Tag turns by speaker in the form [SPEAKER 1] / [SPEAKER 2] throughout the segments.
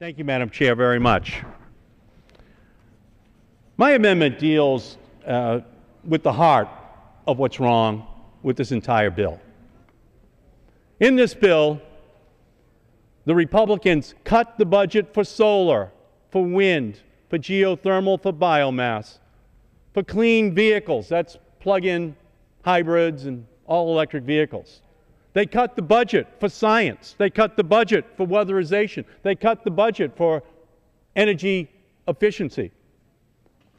[SPEAKER 1] Thank you, Madam Chair, very much. My amendment deals with the heart of what's wrong with this entire bill. In this bill, the Republicans cut the budget for solar, for wind, for geothermal, for biomass, for clean vehicles, that's plug-in hybrids and all-electric vehicles. They cut the budget for science. They cut the budget for weatherization. They cut the budget for energy efficiency.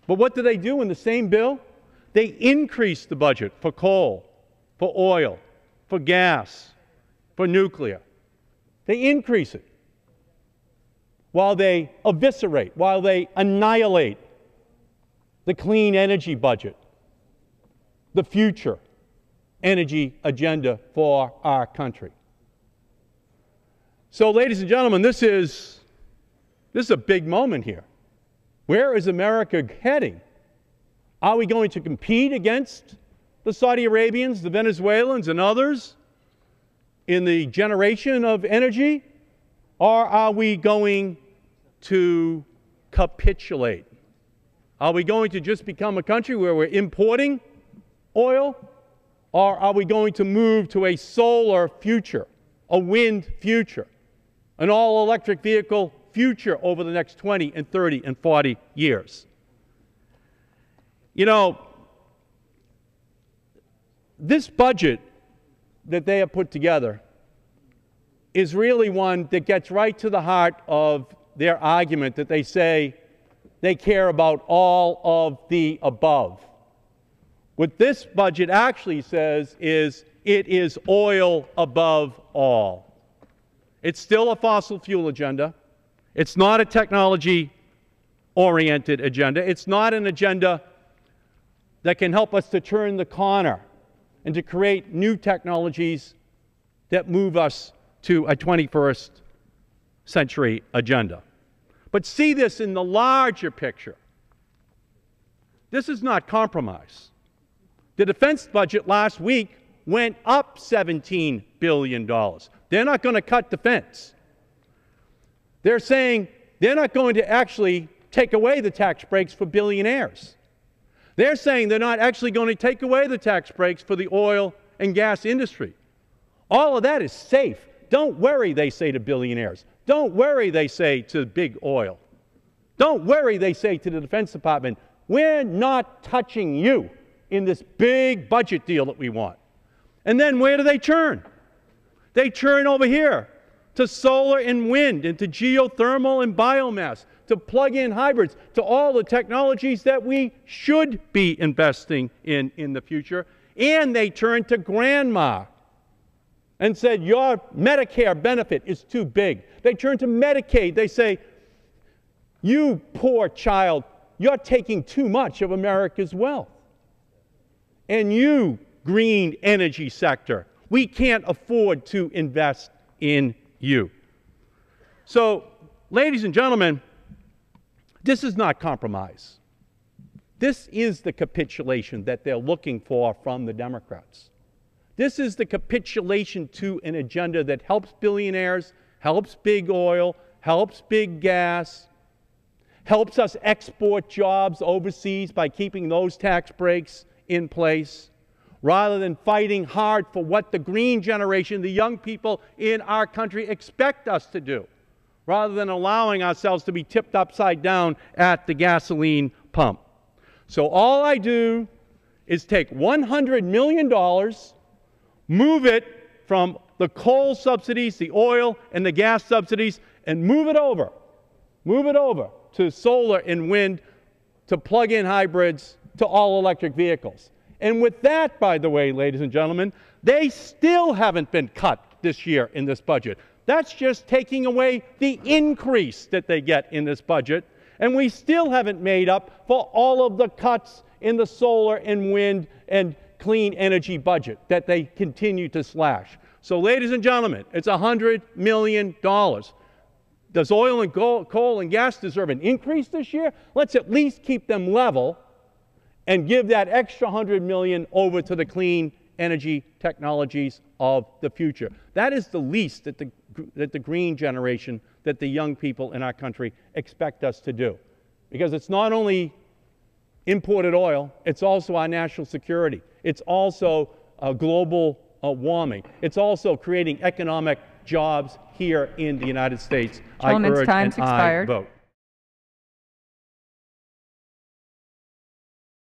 [SPEAKER 1] But what do they do in the same bill? They increase the budget for coal, for oil, for gas, for nuclear. They increase it while they eviscerate, while they annihilate the clean energy budget, the future energy agenda for our country. So, ladies and gentlemen, this is a big moment here. Where is America heading? Are we going to compete against the Saudi Arabians, the Venezuelans, and others in the generation of energy? Or are we going to capitulate? Are we going to just become a country where we're importing oil? Or are we going to move to a solar future, a wind future, an all-electric vehicle future over the next 20 and 30 and 40 years? You know, this budget that they have put together is really one that gets right to the heart of their argument that they say they care about all of the above. What this budget actually says is it is oil above all. It's still a fossil fuel agenda. It's not a technology-oriented agenda. It's not an agenda that can help us to turn the corner and to create new technologies that move us to a 21st century agenda. But see this in the larger picture. This is not compromise. The defense budget last week went up $17 billion. They're not going to cut defense. They're saying they're not going to actually take away the tax breaks for billionaires. They're saying they're not actually going to take away the tax breaks for the oil and gas industry. All of that is safe. Don't worry, they say to billionaires. Don't worry, they say to big oil. Don't worry, they say to the Defense Department. We're not touching you in this big budget deal that we want. And then where do they turn? They turn over here to solar and wind, and to geothermal and biomass, to plug-in hybrids, to all the technologies that we should be investing in the future. And they turn to grandma and said, your Medicare benefit is too big. They turn to Medicaid. They say, you poor child, you're taking too much of America's wealth. And you, green energy sector, we can't afford to invest in you. So, ladies and gentlemen, this is not compromise. This is the capitulation that they're looking for from the Democrats. This is the capitulation to an agenda that helps billionaires, helps big oil, helps big gas, helps us export jobs overseas by keeping those tax breaks in place, rather than fighting hard for what the green generation, the young people in our country expect us to do, rather than allowing ourselves to be tipped upside down at the gasoline pump. So all I do is take $100 million, move it from the coal subsidies, the oil and the gas subsidies, and move it over to solar and wind, to plug-in hybrids, to all-electric vehicles. And with that, by the way, ladies and gentlemen, they still haven't been cut this year in this budget. That's just taking away the increase that they get in this budget, and we still haven't made up for all of the cuts in the solar and wind and clean energy budget that they continue to slash. So, ladies and gentlemen, it's $100 million. Does oil and coal and gas deserve an increase this year? Let's at least keep them level and give that extra $100 million over to the clean energy technologies of the future. That is the least that the the green generation, that the young people in our country expect us to do. Because it's not only imported oil, it's also our national security. It's also global warming. It's also creating economic jobs here in the United States.
[SPEAKER 2] Gentleman's
[SPEAKER 1] I urge
[SPEAKER 2] time's
[SPEAKER 1] an aye
[SPEAKER 2] expired.
[SPEAKER 1] vote.